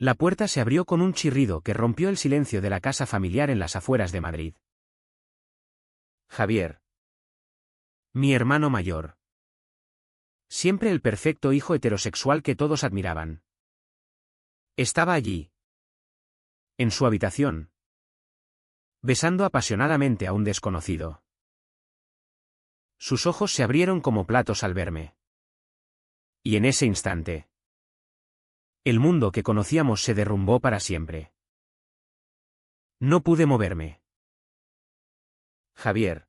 La puerta se abrió con un chirrido que rompió el silencio de la casa familiar en las afueras de Madrid. Javier. Mi hermano mayor. Siempre el perfecto hijo heterosexual que todos admiraban. Estaba allí. En su habitación. Besando apasionadamente a un desconocido. Sus ojos se abrieron como platos al verme. Y en ese instante, el mundo que conocíamos se derrumbó para siempre. No pude moverme. Javier.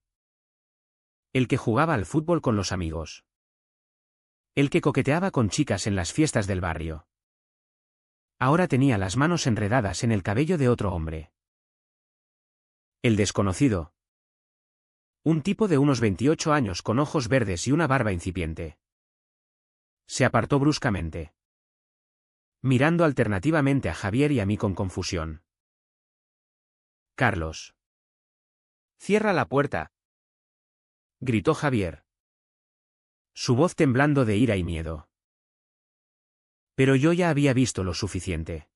El que jugaba al fútbol con los amigos. El que coqueteaba con chicas en las fiestas del barrio. Ahora tenía las manos enredadas en el cabello de otro hombre. El desconocido. Un tipo de unos 28 años con ojos verdes y una barba incipiente. Se apartó bruscamente, mirando alternativamente a Javier y a mí con confusión. Carlos. Cierra la puerta, gritó Javier, su voz temblando de ira y miedo. Pero yo ya había visto lo suficiente.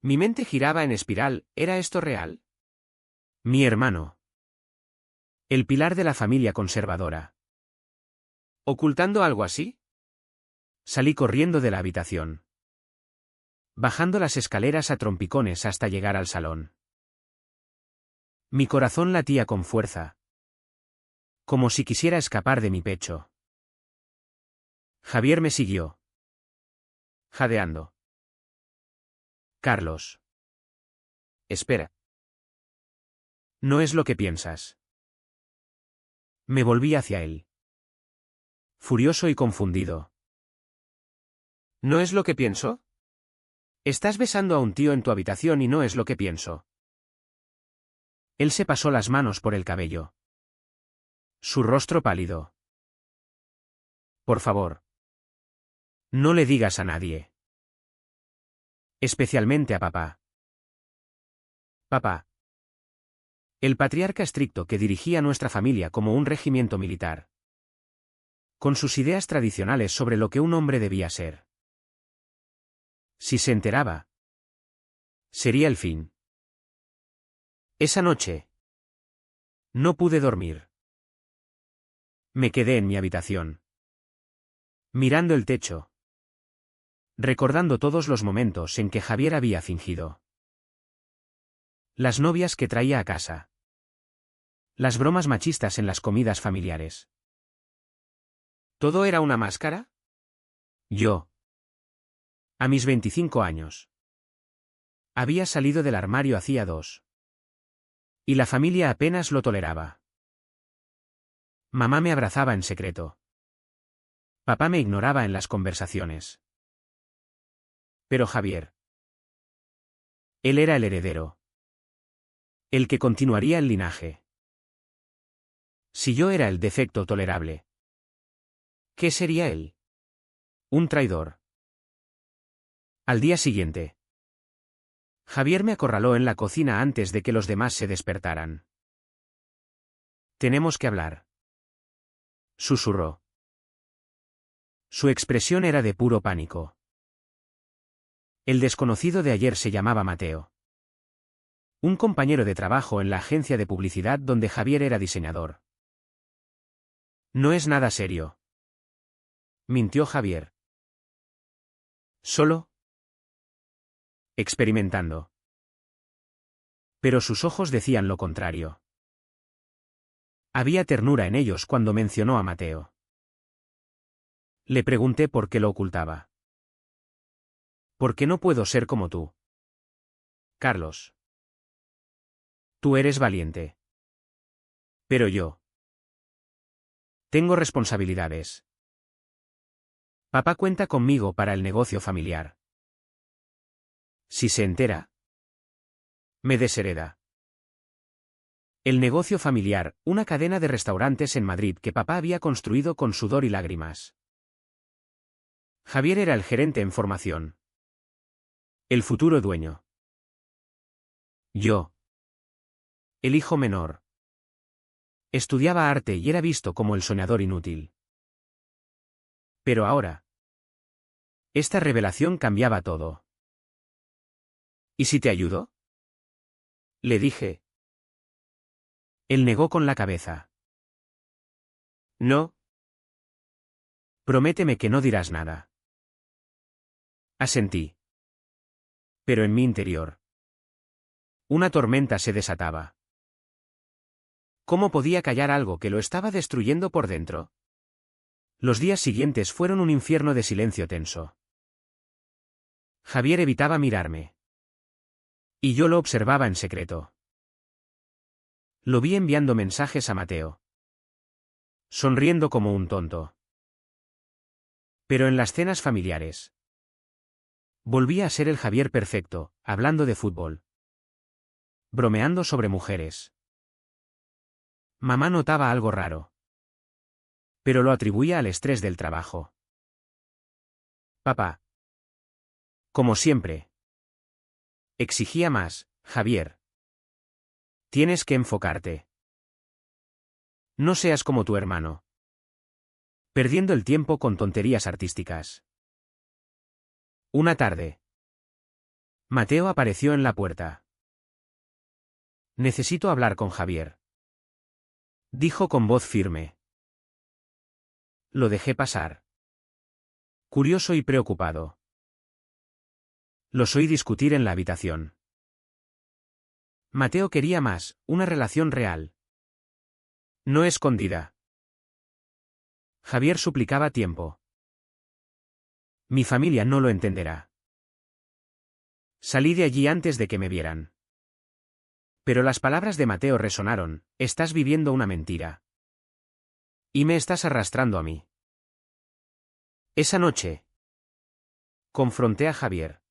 Mi mente giraba en espiral. ¿Era esto real? Mi hermano. El pilar de la familia conservadora. ¿Ocultando algo así? Salí corriendo de la habitación, bajando las escaleras a trompicones hasta llegar al salón. Mi corazón latía con fuerza, como si quisiera escapar de mi pecho. Javier me siguió, jadeando. Carlos. Espera. No es lo que piensas. Me volví hacia él, furioso y confundido. ¿No es lo que pienso? Estás besando a un tío en tu habitación y no es lo que pienso. Él se pasó las manos por el cabello. Su rostro pálido. Por favor. No le digas a nadie. Especialmente a papá. Papá. El patriarca estricto que dirigía nuestra familia como un regimiento militar. Con sus ideas tradicionales sobre lo que un hombre debía ser. Si se enteraba, sería el fin. Esa noche, no pude dormir. Me quedé en mi habitación, mirando el techo, recordando todos los momentos en que Javier había fingido. Las novias que traía a casa. Las bromas machistas en las comidas familiares. ¿Todo era una máscara? Yo, a mis 25 años, había salido del armario hacía 2. Y la familia apenas lo toleraba. Mamá me abrazaba en secreto. Papá me ignoraba en las conversaciones. Pero Javier. Él era el heredero. El que continuaría el linaje. Si yo era el defecto tolerable, ¿qué sería él? Un traidor. Al día siguiente, Javier me acorraló en la cocina antes de que los demás se despertaran. Tenemos que hablar. Susurró. Su expresión era de puro pánico. El desconocido de ayer se llamaba Mateo. Un compañero de trabajo en la agencia de publicidad donde Javier era diseñador. No es nada serio. Mintió Javier. Solo. Experimentando. Pero sus ojos decían lo contrario. Había ternura en ellos cuando mencionó a Mateo. Le pregunté por qué lo ocultaba. ¿Por qué no puedo ser como tú? Carlos. Tú eres valiente. Pero yo. Tengo responsabilidades. Papá cuenta conmigo para el negocio familiar. Si se entera, me deshereda. El negocio familiar, una cadena de restaurantes en Madrid que papá había construido con sudor y lágrimas. Javier era el gerente en formación. El futuro dueño. Yo. El hijo menor. Estudiaba arte y era visto como el soñador inútil. Pero ahora. Esta revelación cambiaba todo. ¿Y si te ayudo? Le dije. Él negó con la cabeza. No. Prométeme que no dirás nada. Asentí. Pero en mi interior, una tormenta se desataba. ¿Cómo podía callar algo que lo estaba destruyendo por dentro? Los días siguientes fueron un infierno de silencio tenso. Javier evitaba mirarme. Y yo lo observaba en secreto. Lo vi enviando mensajes a Mateo. Sonriendo como un tonto. Pero en las cenas familiares, volvía a ser el Javier perfecto, hablando de fútbol. Bromeando sobre mujeres. Mamá notaba algo raro. Pero lo atribuía al estrés del trabajo. Papá. Como siempre. Exigía más, Javier. Tienes que enfocarte. No seas como tu hermano. Perdiendo el tiempo con tonterías artísticas. Una tarde. Mateo apareció en la puerta. Necesito hablar con Javier. Dijo con voz firme. Lo dejé pasar. Curioso y preocupado. Los oí discutir en la habitación. Mateo quería más, una relación real. No escondida. Javier suplicaba tiempo. Mi familia no lo entenderá. Salí de allí antes de que me vieran. Pero las palabras de Mateo resonaron, estás viviendo una mentira. Y me estás arrastrando a mí. Esa noche, confronté a Javier.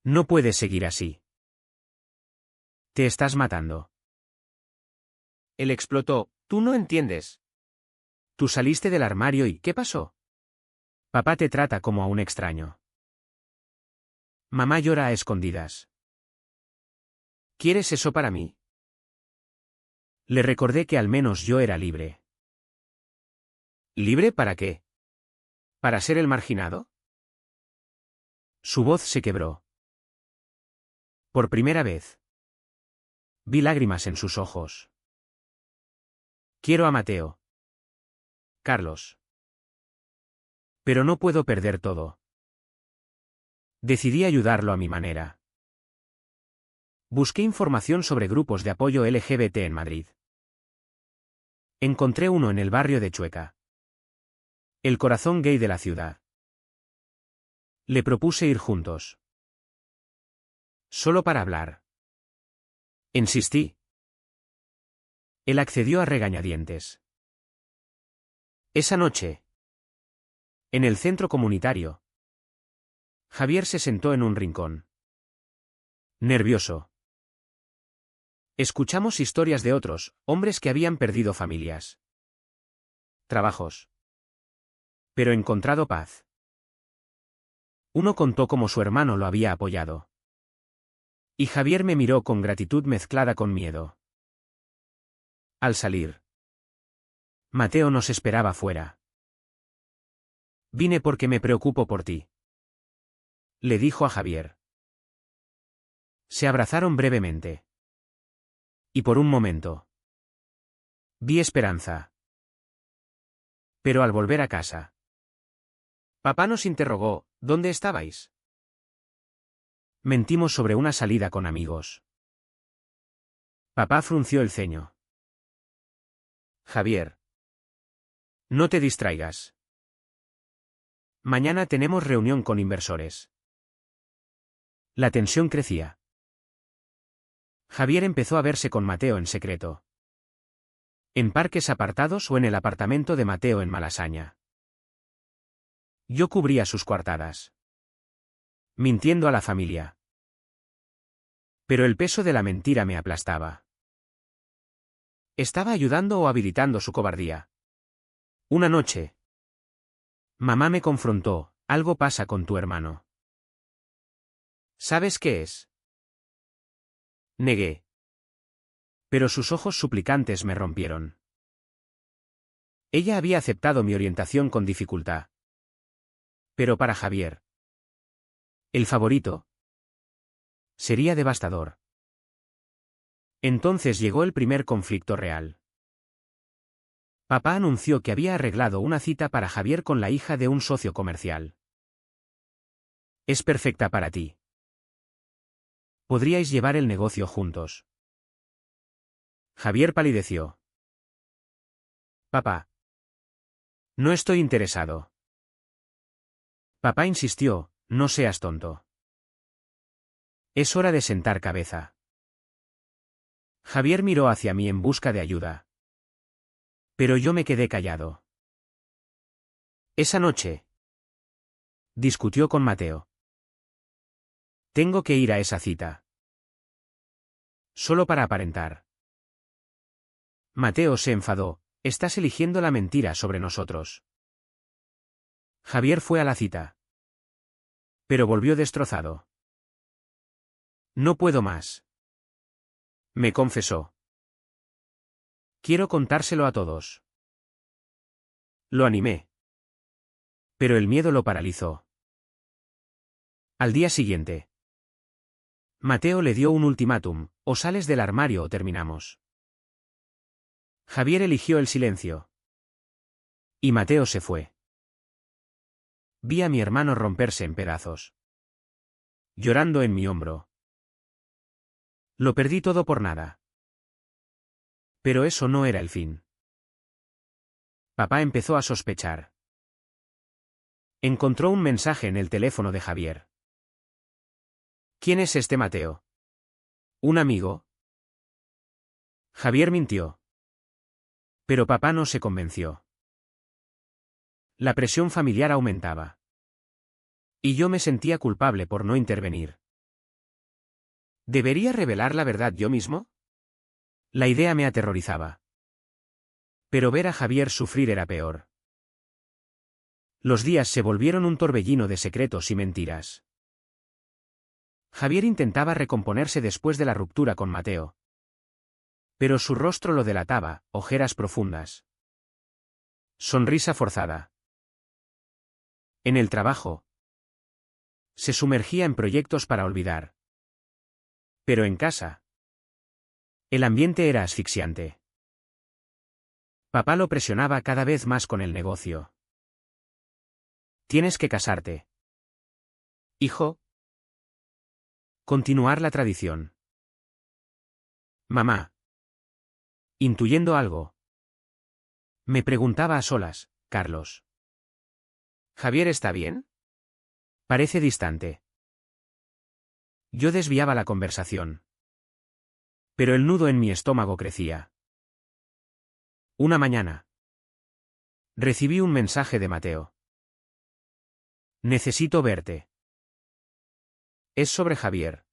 No puedes seguir así. Te estás matando. Él explotó, tú no entiendes. Tú saliste del armario y ¿qué pasó? Papá te trata como a un extraño. Mamá llora a escondidas. ¿Quieres eso para mí? Le recordé que al menos yo era libre. ¿Libre para qué? ¿Para ser el marginado? Su voz se quebró. Por primera vez. Vi lágrimas en sus ojos. Quiero a Mateo. Carlos. Pero no puedo perder todo. Decidí ayudarlo a mi manera. Busqué información sobre grupos de apoyo LGBT en Madrid. Encontré uno en el barrio de Chueca. El corazón gay de la ciudad. Le propuse ir juntos. Solo para hablar. Insistí. Él accedió a regañadientes. Esa noche, en el centro comunitario, Javier se sentó en un rincón. Nervioso. Escuchamos historias de otros, hombres que habían perdido familias. Trabajos. Pero encontrado paz. Uno contó cómo su hermano lo había apoyado. Y Javier me miró con gratitud mezclada con miedo. Al salir, Mateo nos esperaba fuera. Vine porque me preocupo por ti. Le dijo a Javier. Se abrazaron brevemente. Y por un momento, vi esperanza. Pero al volver a casa, papá nos interrogó, ¿dónde estabais? Mentimos sobre una salida con amigos. Papá frunció el ceño. Javier. No te distraigas. Mañana tenemos reunión con inversores. La tensión crecía. Javier empezó a verse con Mateo en secreto. En parques apartados o en el apartamento de Mateo en Malasaña. Yo cubría sus coartadas. Mintiendo a la familia. Pero el peso de la mentira me aplastaba. ¿Estaba ayudando o habilitando su cobardía? Una noche. Mamá me confrontó, algo pasa con tu hermano. ¿Sabes qué es? Negué. Pero sus ojos suplicantes me rompieron. Ella había aceptado mi orientación con dificultad. Pero para Javier, el favorito, sería devastador. Entonces llegó el primer conflicto real. Papá anunció que había arreglado una cita para Javier con la hija de un socio comercial. Es perfecta para ti. Podríais llevar el negocio juntos. Javier palideció. Papá. No estoy interesado. Papá insistió, no seas tonto. Es hora de sentar cabeza. Javier miró hacia mí en busca de ayuda. Pero yo me quedé callado. Esa noche, discutió con Mateo. Tengo que ir a esa cita. Solo para aparentar. Mateo se enfadó, estás eligiendo la mentira sobre nosotros. Javier fue a la cita. Pero volvió destrozado. No puedo más. Me confesó. Quiero contárselo a todos. Lo animé. Pero el miedo lo paralizó. Al día siguiente, Mateo le dio un ultimátum, o sales del armario o terminamos. Javier eligió el silencio. Y Mateo se fue. Vi a mi hermano romperse en pedazos. Llorando en mi hombro. Lo perdí todo por nada. Pero eso no era el fin. Papá empezó a sospechar. Encontró un mensaje en el teléfono de Javier. ¿Quién es este Mateo? ¿Un amigo? Javier mintió. Pero papá no se convenció. La presión familiar aumentaba. Y yo me sentía culpable por no intervenir. ¿Debería revelar la verdad yo mismo? La idea me aterrorizaba. Pero ver a Javier sufrir era peor. Los días se volvieron un torbellino de secretos y mentiras. Javier intentaba recomponerse después de la ruptura con Mateo. Pero su rostro lo delataba, ojeras profundas. Sonrisa forzada. En el trabajo. Se sumergía en proyectos para olvidar. Pero en casa. El ambiente era asfixiante. Papá lo presionaba cada vez más con el negocio. Tienes que casarte. Hijo. Continuar la tradición. Mamá. Intuyendo algo. Me preguntaba a solas, Carlos. ¿Javier está bien? Parece distante. Yo desviaba la conversación. Pero el nudo en mi estómago crecía. Una mañana. Recibí un mensaje de Mateo. Necesito verte. Es sobre Javier.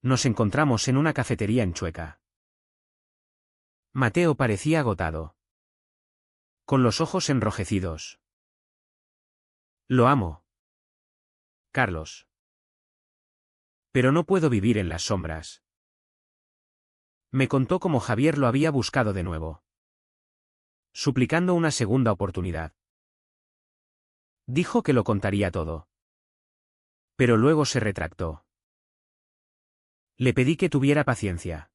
Nos encontramos en una cafetería en Chueca. Mateo parecía agotado. Con los ojos enrojecidos. Lo amo. Carlos. Pero no puedo vivir en las sombras. Me contó cómo Javier lo había buscado de nuevo. Suplicando una segunda oportunidad. Dijo que lo contaría todo. Pero luego se retractó. Le pedí que tuviera paciencia.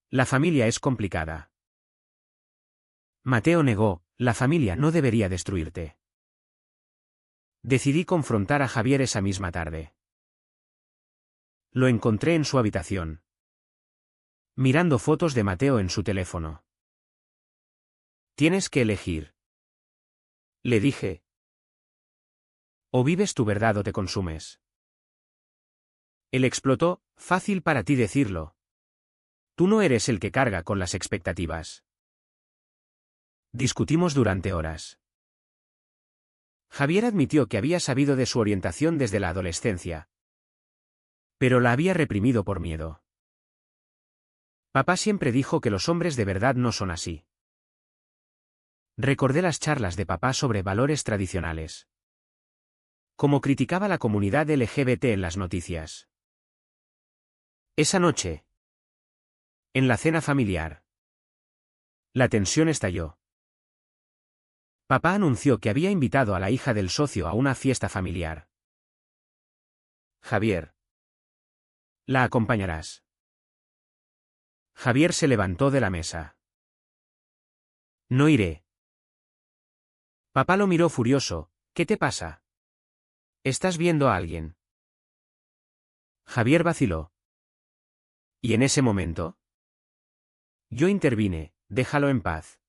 La familia es complicada. Mateo negó, la familia no debería destruirte. Decidí confrontar a Javier esa misma tarde. Lo encontré en su habitación. Mirando fotos de Mateo en su teléfono. Tienes que elegir. Le dije. O vives tu verdad o te consumes. Él explotó, fácil para ti decirlo. Tú no eres el que carga con las expectativas. Discutimos durante horas. Javier admitió que había sabido de su orientación desde la adolescencia. Pero la había reprimido por miedo. Papá siempre dijo que los hombres de verdad no son así. Recordé las charlas de papá sobre valores tradicionales. Cómo criticaba la comunidad LGBT en las noticias. Esa noche. En la cena familiar. La tensión estalló. Papá anunció que había invitado a la hija del socio a una fiesta familiar. Javier. ¿La acompañarás? Javier se levantó de la mesa. No iré. Papá lo miró furioso. ¿Qué te pasa? ¿Estás viendo a alguien? Javier vaciló. ¿Y en ese momento? Yo intervine, déjalo en paz.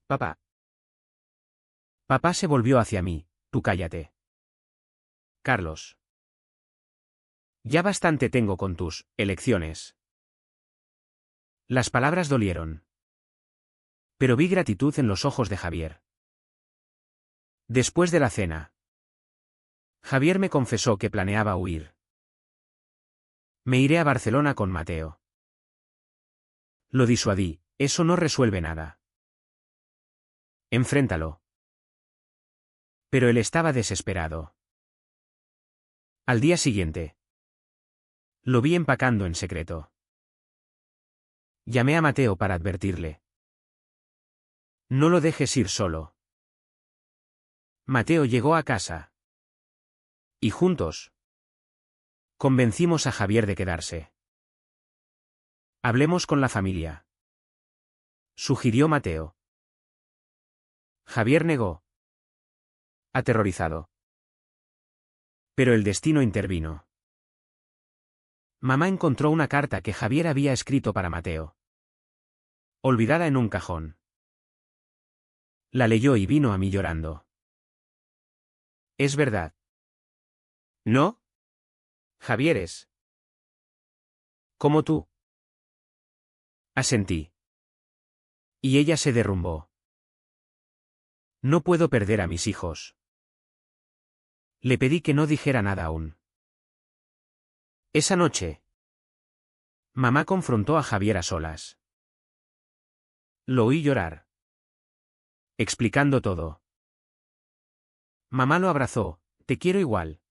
Papá. Papá se volvió hacia mí, tú cállate. Carlos. Ya bastante tengo con tus elecciones. Las palabras dolieron. Pero vi gratitud en los ojos de Javier. Después de la cena, Javier me confesó que planeaba huir. Me iré a Barcelona con Mateo. Lo disuadí, eso no resuelve nada. Enfréntalo. Pero él estaba desesperado. Al día siguiente, lo vi empacando en secreto. Llamé a Mateo para advertirle. No lo dejes ir solo. Mateo llegó a casa. Y juntos convencimos a Javier de quedarse. Hablemos con la familia, sugirió Mateo. Javier negó, aterrorizado. Pero el destino intervino. Mamá encontró una carta que Javier había escrito para Mateo, olvidada en un cajón. La leyó y vino a mí llorando. ¿Es verdad? ¿No? Javier es como tú. Asentí. Y ella se derrumbó. No puedo perder a mis hijos. Le pedí que no dijera nada aún. Esa noche, mamá confrontó a Javier a solas. Lo oí llorar, explicando todo. Mamá lo abrazó, te quiero igual.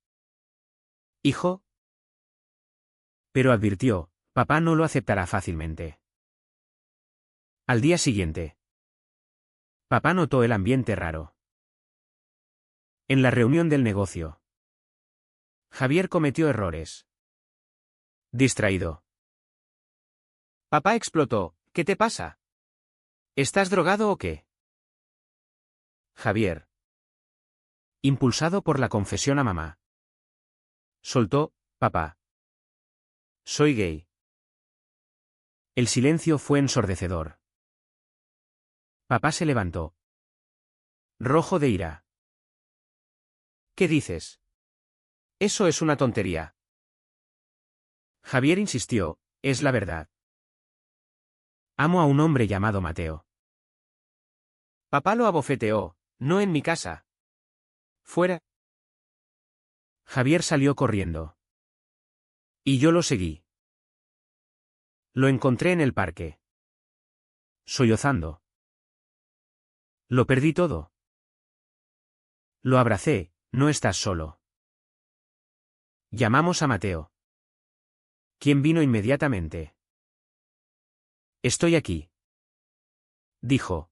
Hijo. Pero advirtió, papá no lo aceptará fácilmente. Al día siguiente, papá notó el ambiente raro. En la reunión del negocio, Javier cometió errores. Distraído. Papá explotó, ¿qué te pasa? ¿Estás drogado o qué? Javier, impulsado por la confesión a mamá, soltó, papá. Soy gay. El silencio fue ensordecedor. Papá se levantó, rojo de ira. ¿Qué dices? Eso es una tontería. Javier insistió, es la verdad. Amo a un hombre llamado Mateo. Papá lo abofeteó, no en mi casa. Fuera. Javier salió corriendo. Y yo lo seguí. Lo encontré en el parque, sollozando. Lo perdí todo. Lo abracé, no estás solo. Llamamos a Mateo, quien vino inmediatamente. Estoy aquí, dijo,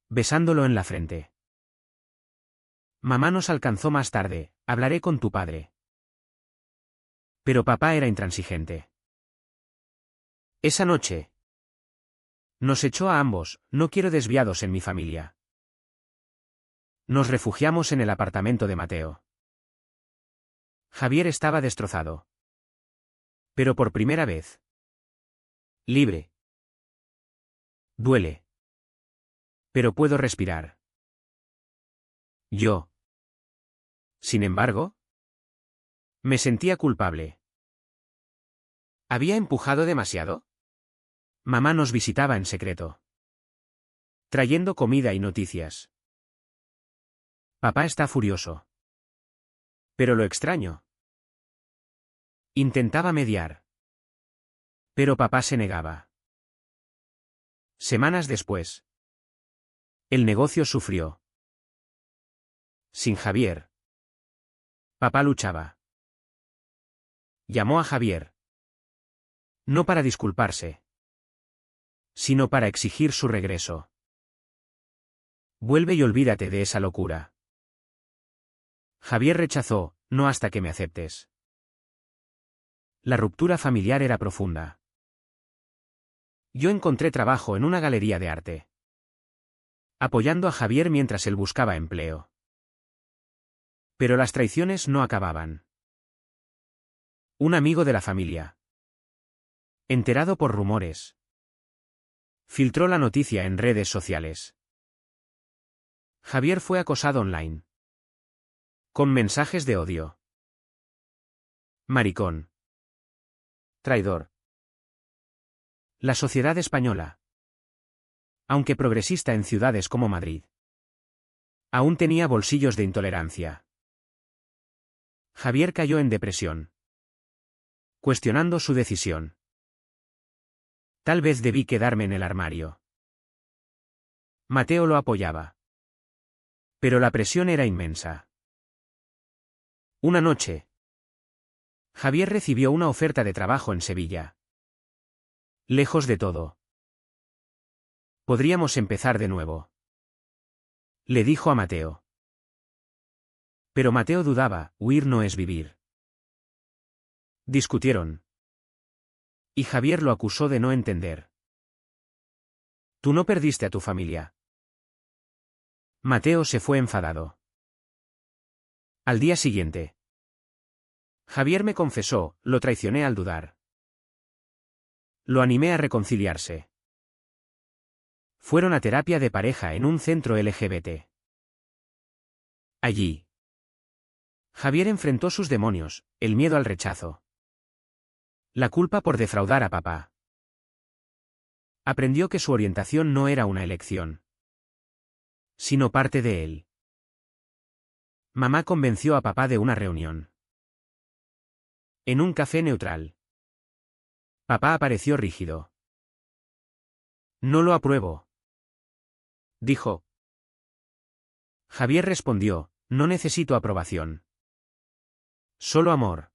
besándolo en la frente. Mamá nos alcanzó más tarde, hablaré con tu padre. Pero papá era intransigente. Esa noche nos echó a ambos, no quiero desviados en mi familia. Nos refugiamos en el apartamento de Mateo. Javier estaba destrozado. Pero por primera vez. Libre. Duele. Pero puedo respirar. Yo. Sin embargo, me sentía culpable. ¿Había empujado demasiado? Mamá nos visitaba en secreto, trayendo comida y noticias. Papá está furioso. Pero lo extraño. Intentaba mediar. Pero papá se negaba. Semanas después, el negocio sufrió. Sin Javier. Papá luchaba. Llamó a Javier. No para disculparse, sino para exigir su regreso. Vuelve y olvídate de esa locura. Javier rechazó, no hasta que me aceptes. La ruptura familiar era profunda. Yo encontré trabajo en una galería de arte, apoyando a Javier mientras él buscaba empleo. Pero las traiciones no acababan. Un amigo de la familia, enterado por rumores, filtró la noticia en redes sociales. Javier fue acosado online, con mensajes de odio. Maricón. Traidor. La sociedad española, aunque progresista en ciudades como Madrid, aún tenía bolsillos de intolerancia. Javier cayó en depresión, cuestionando su decisión. Tal vez debí quedarme en el armario. Mateo lo apoyaba. Pero la presión era inmensa. Una noche, Javier recibió una oferta de trabajo en Sevilla. Lejos de todo. Podríamos empezar de nuevo, le dijo a Mateo. Pero Mateo dudaba, huir no es vivir. Discutieron. Y Javier lo acusó de no entender. Tú no perdiste a tu familia. Mateo se fue enfadado. Al día siguiente, Javier me confesó, lo traicioné al dudar. Lo animé a reconciliarse. Fueron a terapia de pareja en un centro LGBT. Allí, Javier enfrentó sus demonios, el miedo al rechazo, la culpa por defraudar a papá. Aprendió que su orientación no era una elección, sino parte de él. Mamá convenció a papá de una reunión. En un café neutral. Papá apareció rígido. No lo apruebo, dijo. Javier respondió, no necesito aprobación. Solo amor.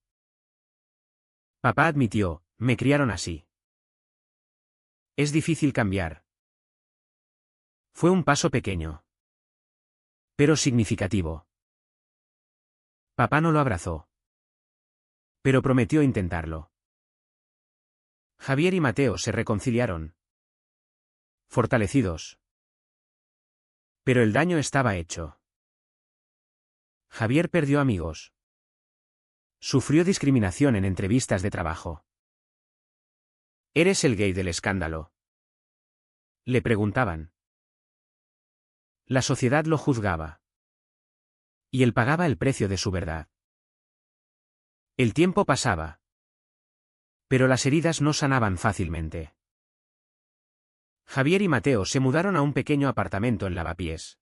Papá admitió, me criaron así. Es difícil cambiar. Fue un paso pequeño, pero significativo. Papá no lo abrazó, pero prometió intentarlo. Javier y Mateo se reconciliaron, fortalecidos. Pero el daño estaba hecho. Javier perdió amigos. Sufrió discriminación en entrevistas de trabajo. ¿Eres el gay del escándalo?, le preguntaban. La sociedad lo juzgaba. Y él pagaba el precio de su verdad. El tiempo pasaba. Pero las heridas no sanaban fácilmente. Javier y Mateo se mudaron a un pequeño apartamento en Lavapiés,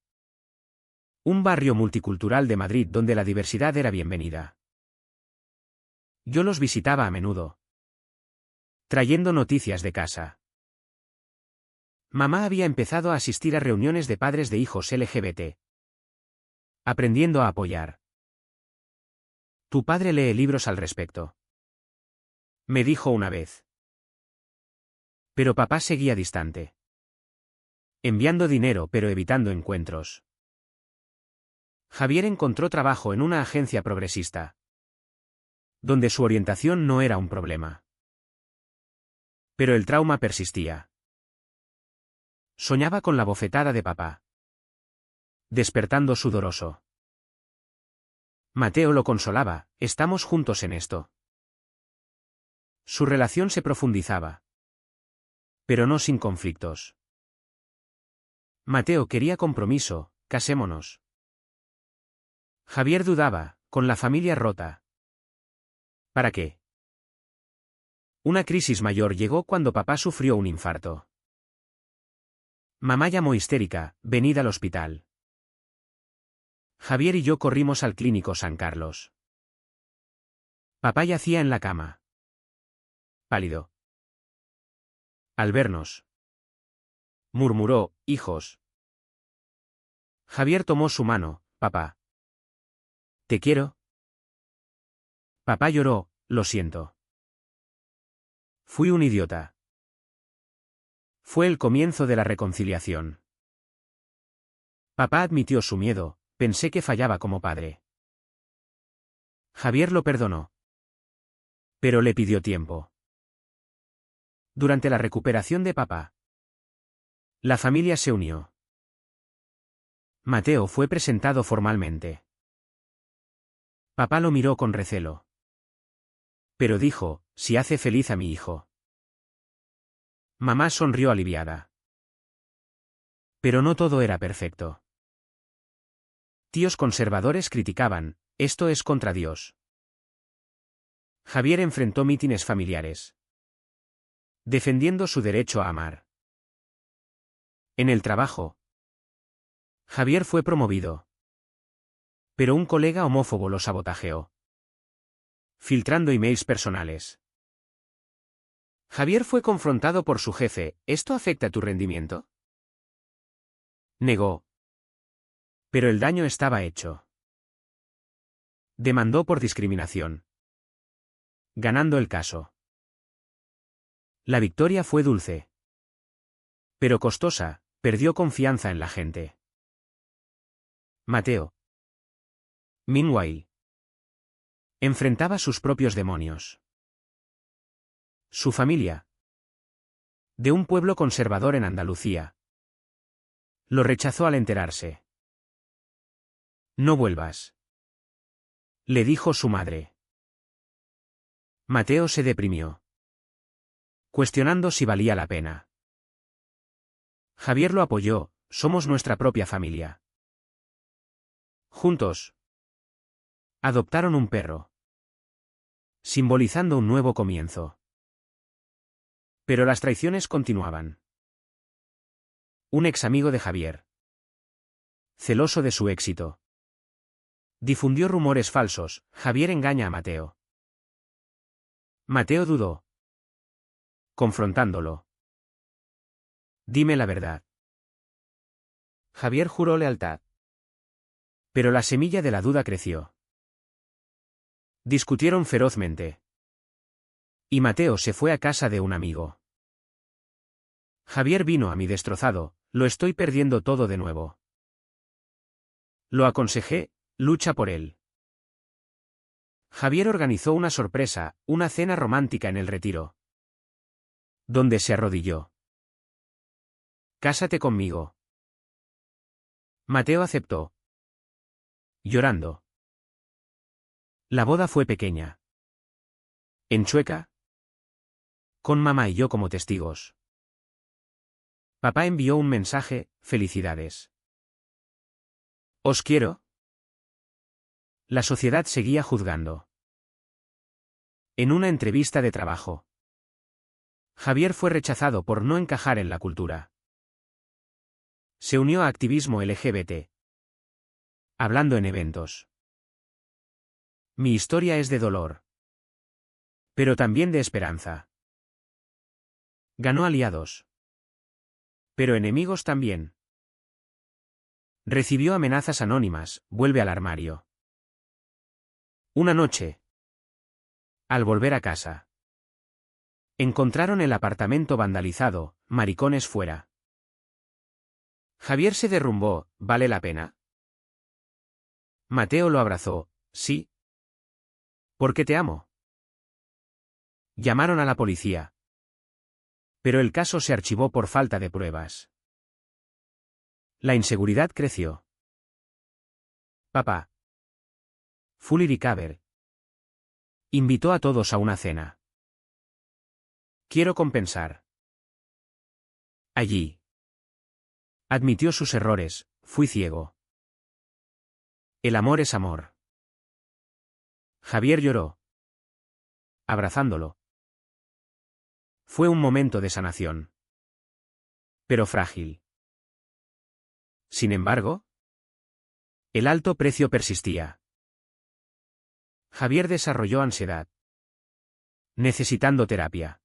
un barrio multicultural de Madrid donde la diversidad era bienvenida. Yo los visitaba a menudo, trayendo noticias de casa. Mamá había empezado a asistir a reuniones de padres de hijos LGBT, aprendiendo a apoyar. Tu padre lee libros al respecto, me dijo una vez. Pero papá seguía distante, enviando dinero pero evitando encuentros. Javier encontró trabajo en una agencia progresista, donde su orientación no era un problema. Pero el trauma persistía. Soñaba con la bofetada de papá, despertando sudoroso. Mateo lo consolaba, estamos juntos en esto. Su relación se profundizaba, pero no sin conflictos. Mateo quería compromiso, casémonos. Javier dudaba, con la familia rota. ¿Para qué? Una crisis mayor llegó cuando papá sufrió un infarto. Mamá llamó histérica, venid al hospital. Javier y yo corrimos al clínico San Carlos. Papá yacía en la cama, pálido. Al vernos, murmuró, hijos. Javier tomó su mano, papá. ¿Te quiero? Papá lloró, lo siento. Fui un idiota. Fue el comienzo de la reconciliación. Papá admitió su miedo, pensé que fallaba como padre. Javier lo perdonó. Pero le pidió tiempo. Durante la recuperación de papá, la familia se unió. Mateo fue presentado formalmente. Papá lo miró con recelo. Pero dijo, si hace feliz a mi hijo. Mamá sonrió aliviada. Pero no todo era perfecto. Tíos conservadores criticaban, esto es contra Dios. Javier enfrentó mítines familiares, defendiendo su derecho a amar. En el trabajo, Javier fue promovido. Pero un colega homófobo lo sabotajeó, filtrando emails personales. Javier fue confrontado por su jefe, ¿esto afecta tu rendimiento? Negó. Pero el daño estaba hecho. Demandó por discriminación, ganando el caso. La victoria fue dulce, pero costosa, perdió confianza en la gente. Mateo, meanwhile, enfrentaba sus propios demonios. Su familia, de un pueblo conservador en Andalucía, lo rechazó al enterarse. No vuelvas, le dijo su madre. Mateo se deprimió, cuestionando si valía la pena. Javier lo apoyó, somos nuestra propia familia. Juntos, adoptaron un perro, simbolizando un nuevo comienzo. Pero las traiciones continuaban. Un ex amigo de Javier, celoso de su éxito, difundió rumores falsos, Javier engaña a Mateo. Mateo dudó, confrontándolo. Dime la verdad. Javier juró lealtad. Pero la semilla de la duda creció. Discutieron ferozmente. Y Mateo se fue a casa de un amigo. Javier vino a mí destrozado, lo estoy perdiendo todo de nuevo. Lo aconsejé, lucha por él. Javier organizó una sorpresa, una cena romántica en el Retiro, donde se arrodilló. Cásate conmigo. Mateo aceptó, llorando. La boda fue pequeña. En Chueca, con mamá y yo como testigos. Papá envió un mensaje, felicidades. ¿Os quiero? La sociedad seguía juzgando. En una entrevista de trabajo, Javier fue rechazado por no encajar en la cultura. Se unió a activismo LGBT, hablando en eventos. Mi historia es de dolor, pero también de esperanza. Ganó aliados, pero enemigos también. Recibió amenazas anónimas, vuelve al armario. Una noche, al volver a casa, encontraron el apartamento vandalizado, maricones fuera. Javier se derrumbó, ¿vale la pena? Mateo lo abrazó, sí. Porque te amo. Llamaron a la policía. Pero el caso se archivó por falta de pruebas. La inseguridad creció. Papá, fully recovered, invitó a todos a una cena. Quiero compensar. Allí. Admitió sus errores, fui ciego. El amor es amor. Javier lloró, abrazándolo. Fue un momento de sanación. Pero frágil. Sin embargo, el alto precio persistía. Javier desarrolló ansiedad, necesitando terapia.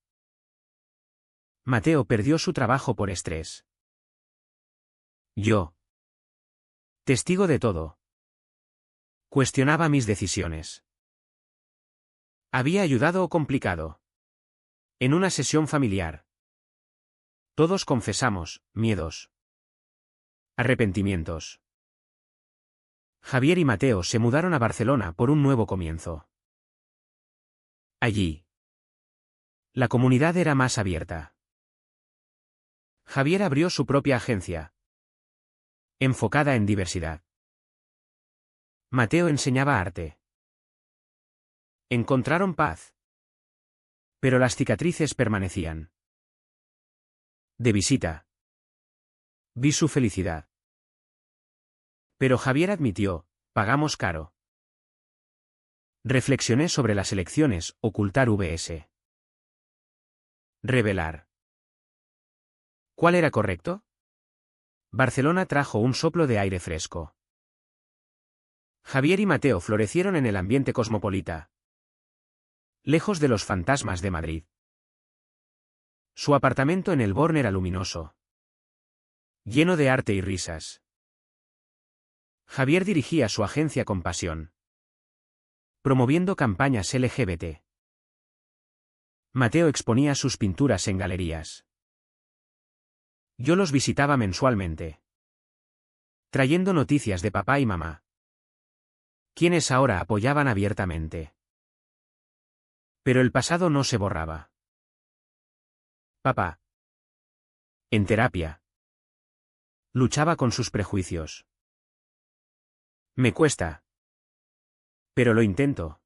Mateo perdió su trabajo por estrés. Yo, testigo de todo, cuestionaba mis decisiones. ¿Había ayudado o complicado? En una sesión familiar, todos confesamos, miedos. Arrepentimientos. Javier y Mateo se mudaron a Barcelona por un nuevo comienzo. Allí, la comunidad era más abierta. Javier abrió su propia agencia, enfocada en diversidad. Mateo enseñaba arte. Encontraron paz. Pero las cicatrices permanecían. De visita, vi su felicidad. Pero Javier admitió, pagamos caro. Reflexioné sobre las elecciones, ocultar vs. revelar. ¿Cuál era correcto? Barcelona trajo un soplo de aire fresco. Javier y Mateo florecieron en el ambiente cosmopolita, lejos de los fantasmas de Madrid. Su apartamento en el Born era luminoso, lleno de arte y risas. Javier dirigía su agencia con pasión, promoviendo campañas LGBT. Mateo exponía sus pinturas en galerías. Yo los visitaba mensualmente, trayendo noticias de papá y mamá, quienes ahora apoyaban abiertamente. Pero el pasado no se borraba. Papá, en terapia, luchaba con sus prejuicios. Me cuesta. Pero lo intento,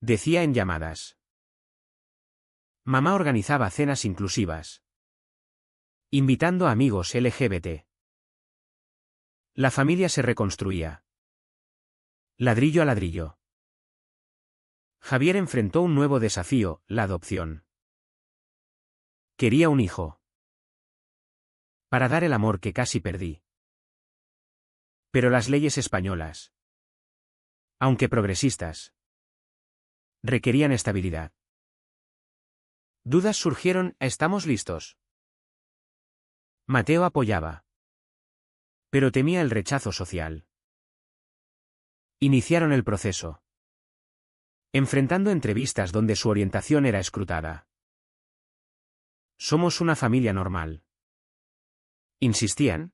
decía en llamadas. Mamá organizaba cenas inclusivas, invitando a amigos LGBT. La familia se reconstruía, ladrillo a ladrillo. Javier enfrentó un nuevo desafío, la adopción. Quería un hijo, para dar el amor que casi perdí. Pero las leyes españolas, aunque progresistas, requerían estabilidad. Dudas surgieron, ¿estamos listos? Mateo apoyaba, pero temía el rechazo social. Iniciaron el proceso, enfrentando entrevistas donde su orientación era escrutada. Somos una familia normal, insistían.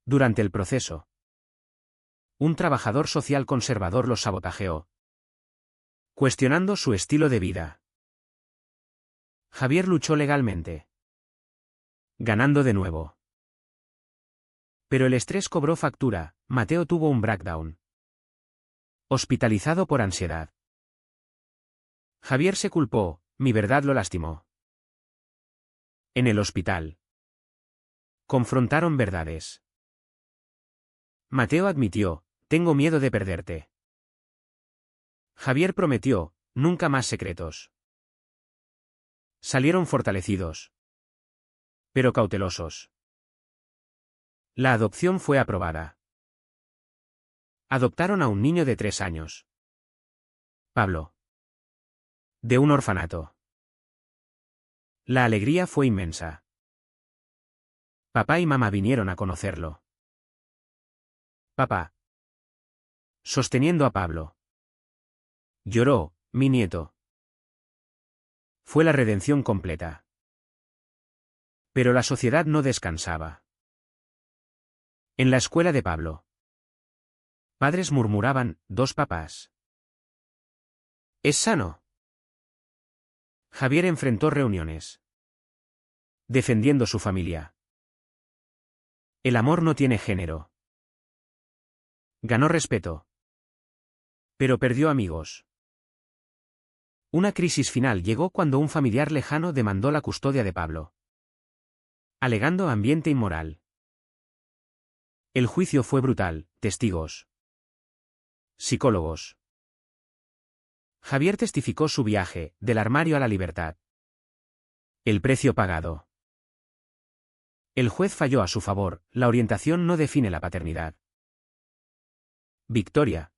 Durante el proceso, un trabajador social conservador los sabotajeó, cuestionando su estilo de vida. Javier luchó legalmente, ganando de nuevo. Pero el estrés cobró factura, Mateo tuvo un breakdown, hospitalizado por ansiedad. Javier se culpó, mi verdad lo lastimó. En el hospital, confrontaron verdades. Mateo admitió, tengo miedo de perderte. Javier prometió, nunca más secretos. Salieron fortalecidos, pero cautelosos. La adopción fue aprobada. Adoptaron a un niño de 3 años. Pablo. De un orfanato. La alegría fue inmensa. Papá y mamá vinieron a conocerlo. Papá, sosteniendo a Pablo. Lloró, mi nieto. Fue la redención completa. Pero la sociedad no descansaba. En la escuela de Pablo, padres murmuraban, 2 papás. ¿Es sano? Javier enfrentó reuniones, defendiendo su familia. El amor no tiene género. Ganó respeto, pero perdió amigos. Una crisis final llegó cuando un familiar lejano demandó la custodia de Pablo, alegando ambiente inmoral. El juicio fue brutal, testigos, psicólogos. Javier testificó su viaje, del armario a la libertad. El precio pagado. El juez falló a su favor, la orientación no define la paternidad. Victoria.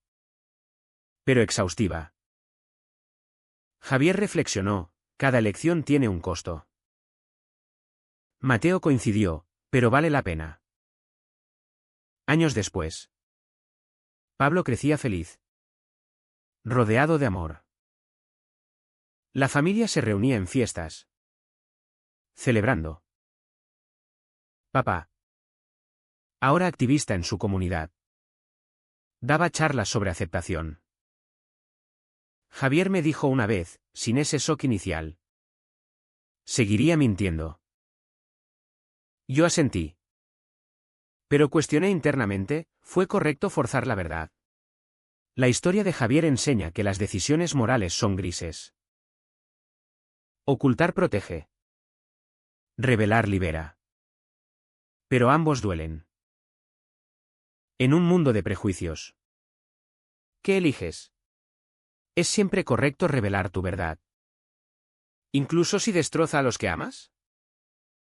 Pero exhaustiva. Javier reflexionó, cada elección tiene un costo. Mateo coincidió, pero vale la pena. Años después, Pablo crecía feliz, rodeado de amor. La familia se reunía en fiestas, celebrando. Papá, Ahora activista en su comunidad. Daba charlas sobre aceptación. Javier me dijo una vez, sin ese shock inicial. Seguiría mintiendo. Yo asentí. Pero cuestioné internamente, ¿fue correcto forzar la verdad? La historia de Javier enseña que las decisiones morales son grises. Ocultar protege. Revelar libera. Pero ambos duelen. En un mundo de prejuicios. ¿Qué eliges? ¿Es siempre correcto revelar tu verdad? ¿Incluso si destroza a los que amas?